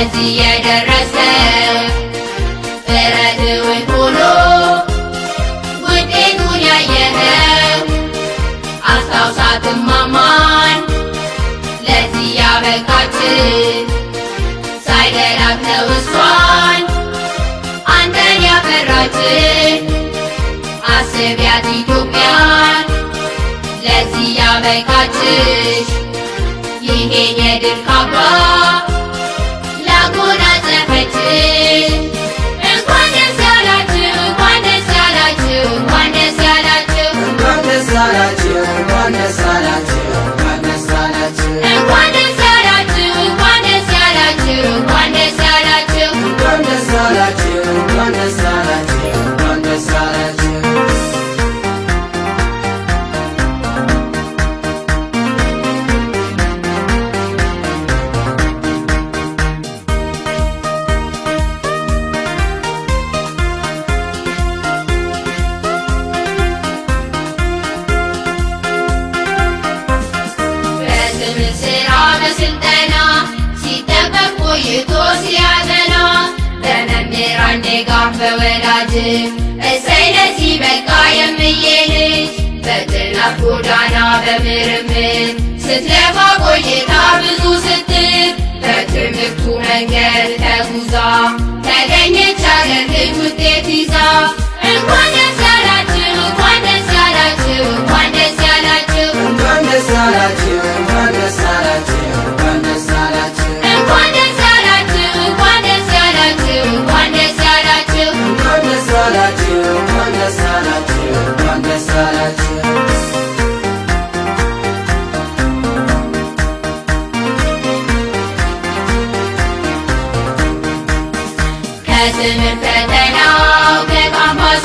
ለዚህ የደረሰ ጥረትህን ሁሉ ውጤቱን ያየኸው አስታውሳት እማማን ለዚህ ያበቃችን ሳይደላት ነው እሷን አንተን ያፈራችን አስቢያት ኢትዮጵያን ለዚህ ያበቃችሽ ይሄን የድል ካባ ላጎናጸፈችሽ እንኳን ደስ ያላችሁ እንኳን ደስ ያላችሁ እንኳን ደስ ያላችሁ እንኳን ደስ ያላችሁ እንኳን ደስ ያላችሁ እንኳን ደስ ያላችሁ እንኳን ደስ ያላችሁ እንኳን ደስ ያላችሁ እንኳን ደስ ያላችሁ እንኳን ደስ ያላችሁ እንኳን ደስ ያላችሁ እንኳን ደስ ያላችሁ ቆይቶ ሲያጠና በመምህራን ድጋፍ በወላጅ እሰይ ለዚህ በቃ የምዬ ልጅ በጥናት ጎዳና በምርምር ስትለፋ ቆይታ ብዙ ስትል በትምህርቱ መንገድ ተጉዛ ተገኘች አገር ልጅ ውጤት ይዛ እንኳን ደስ ያላችሁ እንኳን ደስ ያላችሁ እንኳን ደስ ያላችሁ እንኳን ደስ ያላችሁ እንኳን ደስ ያላችሁ እንኳን ደስ ያላችሁ እንኳን ደስ ያላችሁ እንኳን ደስ ያላችሁ እንኳን ደስ ያላችሁ እንኳን ደስ ያላችሁ እንኳን ደስ ያላችሁ እንኳን ደስ ያላችሁ ከትምህርት ፈተናው ከካምፓሱ